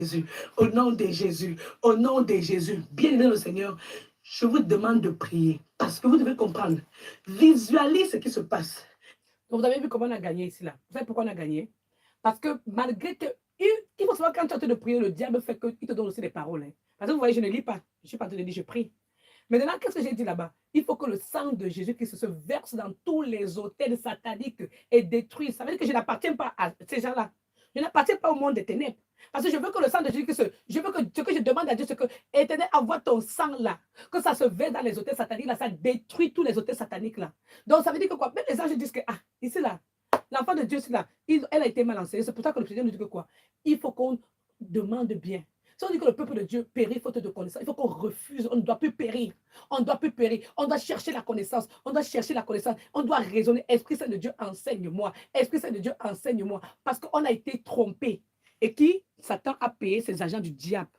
Jésus, au nom de Jésus, au nom de Jésus. Bien-aimé le Seigneur, je vous demande de prier parce que vous devez comprendre. Visualisez ce qui se passe. Donc, vous avez vu comment on a gagné ici, là. Vous savez pourquoi on a gagné? Parce que malgré que, il faut savoir quand tu es en train de prier, le diable fait qu'il te donne aussi des paroles. Hein. Parce que vous voyez, je ne lis pas. Je ne suis pas en train de dire, je prie. Maintenant, qu'est-ce que j'ai dit là-bas? Il faut que le sang de Jésus-Christ se verse dans tous les hôtels sataniques et détruise. Ça veut dire que je n'appartiens pas à ces gens-là. Je n'appartiens pas au monde des ténèbres. Parce que je veux que le sang de Jésus-Christ, je veux que ce que je demande à Dieu, c'est que, Éternel, envoie ton sang là, que ça se verse dans les hôtels sataniques là, ça détruit tous les hôtels sataniques là. Donc ça veut dire que quoi? Même les anges disent que, ah, ici là, l'enfant de Dieu, c'est là, elle a été mal enseignée. C'est pour ça que le Seigneur nous dit que quoi? Il faut qu'on demande bien. Si on dit que le peuple de Dieu périt faute de connaissance, il faut qu'on refuse. On ne doit plus périr. On ne doit plus périr. On doit chercher la connaissance. On doit chercher la connaissance. On doit raisonner. Esprit Saint de Dieu, enseigne-moi. Esprit Saint de Dieu, enseigne-moi. Parce qu'on a été trompé. Et qui? Satan a payé ces agents du diable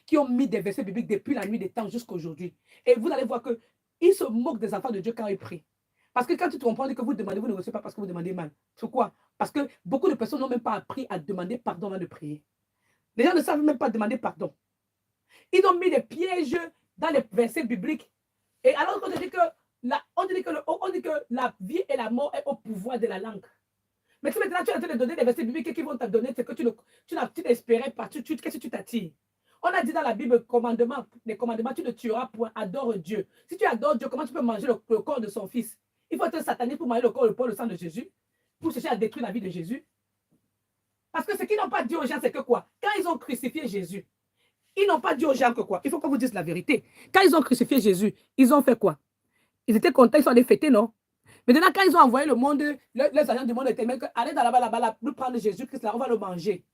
qui ont mis des versets bibliques depuis la nuit des temps jusqu'à aujourd'hui. Et vous allez voir qu'ils se moquent des enfants de Dieu quand ils prient. Parce que quand tu te comprends que vous demandez, vous ne recevez pas parce que vous demandez mal. Pourquoi? Parce que beaucoup de personnes n'ont même pas appris à demander pardon avant de prier. Les gens ne savent même pas demander pardon. Ils ont mis des pièges dans les versets bibliques. Et alors qu'on dit que on dit que la vie et la mort est au pouvoir de la langue. Mais si maintenant tu es en train de donner des versets bibliques qui vont te donner ce que tu n'espérais pas, qu'est-ce que tu t'attires? On a dit dans la Bible, les commandements, tu ne tueras point, adore Dieu. Si tu adores Dieu, comment tu peux manger le corps de son fils? Il faut être sataniste pour manger le corps, le sang de Jésus, pour chercher à détruire la vie de Jésus. Parce que ce qu'ils n'ont pas dit aux gens, c'est que quoi? Quand ils ont crucifié Jésus, ils n'ont pas dit aux gens que quoi? Il faut qu'on vous dise la vérité. Quand ils ont crucifié Jésus, ils ont fait quoi? Ils étaient contents, ils sont allés fêter, non? Maintenant, quand ils ont envoyé le monde, les agents du monde étaient même que allez dans là-bas, nous prendre Jésus-Christ, là, on va le manger.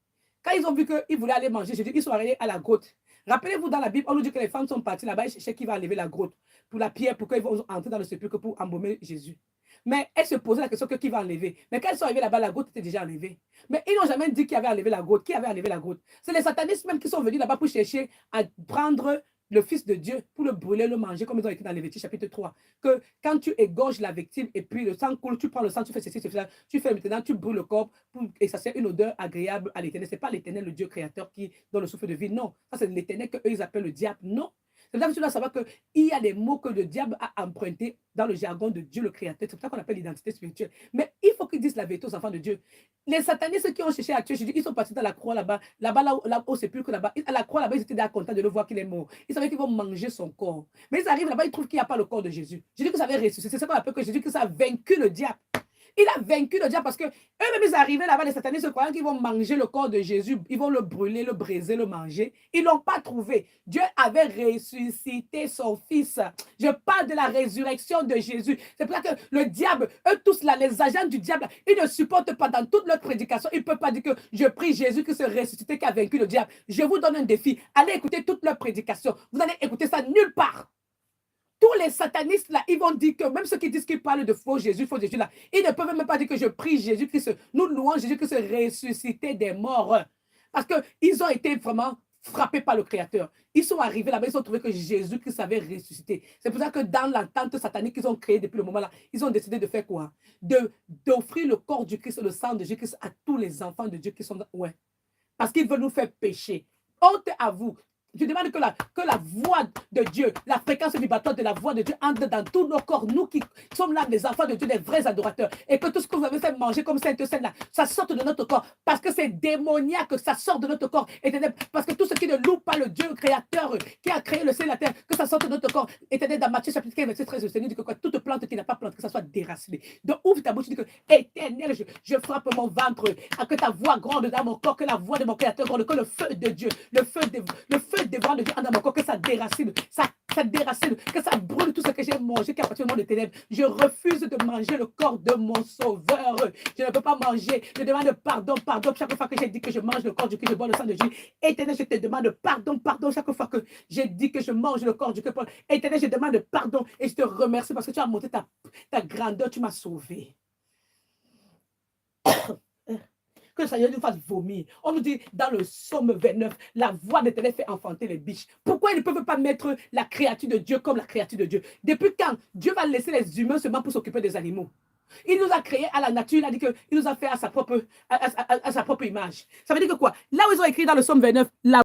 Quand ils ont vu qu'ils voulaient aller manger Jésus, ils sont allés à la grotte. Rappelez-vous, dans la Bible, on nous dit que les femmes sont parties là-bas et cherchaient qui va enlever la grotte pour la pierre, pour qu'ils vont entrer dans le sépulcre pour embaumer Jésus. Mais elles se posaient la question que qui va enlever. Mais quand elles sont arrivées là-bas, la grotte était déjà enlevée. Mais ils n'ont jamais dit qui avait enlevé la grotte. Qui avait enlevé la grotte? C'est les satanistes même qui sont venus là-bas pour chercher à prendre le Fils de Dieu pour le brûler, le manger, comme ils ont écrit dans Lévitique chapitre 3. Que quand tu égorges la victime et puis le sang coule, tu prends le sang, tu fais ceci, tu fais maintenant, tu brûles le corps et ça fait une odeur agréable à l'Éternel. Ce n'est pas l'Éternel, le Dieu créateur, qui donne le souffle de vie. Non, ça c'est l'Éternel qu'eux ils appellent le diable. Non. C'est là que tu dois savoir qu'il y a des mots que le diable a empruntés dans le jargon de Dieu le Créateur. C'est pour ça qu'on appelle l'identité spirituelle. Mais il faut qu'ils disent la vérité aux enfants de Dieu. Les satanistes qui ont cherché à tuer Jésus, ils sont partis dans la croix là-bas, là au sépulcre là-bas. À la croix là-bas, ils étaient contents de le voir qu'il est mort. Ils savaient qu'ils vont manger son corps. Mais ils arrivent là-bas, ils trouvent qu'il n'y a pas le corps de Jésus. Jésus que ça avait ressuscité. C'est ce qu'on appelle que Jésus que ça a vaincu le diable. Il a vaincu le diable parce que eux-mêmes, ils arrivaient là-bas, les satanistes croyant qu'ils vont manger le corps de Jésus, ils vont le brûler, le briser, le manger. Ils ne l'ont pas trouvé. Dieu avait ressuscité son fils. Je parle de la résurrection de Jésus. C'est pour ça que le diable, eux tous là, les agents du diable, ils ne supportent pas dans toute leur prédication. Ils ne peuvent pas dire que je prie Jésus qui se ressuscité, qui a vaincu le diable. Je vous donne un défi. Allez écouter toute leur prédication. Vous allez écouter ça nulle part. Tous les satanistes là, ils vont dire que même ceux qui disent qu'ils parlent de faux Jésus là, ils ne peuvent même pas dire que je prie Jésus-Christ, nous louons Jésus-Christ ressuscité des morts. Parce qu'ils ont été vraiment frappés par le Créateur. Ils sont arrivés là-bas, ils ont trouvé que Jésus-Christ avait ressuscité. C'est pour ça que dans l'entente satanique qu'ils ont créée depuis le moment là, ils ont décidé de faire quoi? D'offrir le corps du Christ, le sang de Jésus-Christ à tous les enfants de Dieu qui sont... Ouais. Parce qu'ils veulent nous faire pécher. Honte à vous. Je demande que la voix de Dieu, la fréquence vibratoire de la voix de Dieu entre dans tous nos corps, nous qui sommes là, les enfants de Dieu, les vrais adorateurs, et que tout ce que vous avez fait manger comme Sainte Seine là, ça sorte de notre corps, parce que c'est démoniaque que ça sort de notre corps, éternel, parce que tout ce qui ne loue pas le Dieu créateur qui a créé le ciel et la terre, que ça sorte de notre corps, éternel, dans Matthieu chapitre 15, verset 13, le Seigneur dit que quoi, toute plante qui n'a pas plante, que ça soit déracinée. Donc ouvre ta bouche, dis que éternel, je frappe mon ventre, à que ta voix gronde dans mon corps, que la voix de mon créateur gronde, que le feu de Dieu, le feu devant de Dieu dans mon corps, que ça déracine, ça déracine, que ça brûle tout ce que j'ai mangé qui appartient au monde des ténèbres. Je refuse de manger le corps de mon sauveur. Je ne peux pas manger. Je demande pardon chaque fois que j'ai dit que je mange le corps du Christ, je bois le sang de Jésus. Éternel, je te demande pardon chaque fois que j'ai dit que je mange le corps du Christ. Éternel, je demande pardon et je te remercie parce que tu as montré ta grandeur, tu m'as sauvé. Que le Seigneur nous fasse vomir. On nous dit dans le psaume 29, la voix de l'Éternel fait enfanter les biches. Pourquoi ils ne peuvent pas mettre la créature de Dieu comme la créature de Dieu? Depuis quand Dieu va laisser les humains seulement pour s'occuper des animaux? Il nous a créés à la nature, il a dit qu'il nous a fait à sa propre image. Ça veut dire que quoi? Là où ils ont écrit dans le psaume 29, la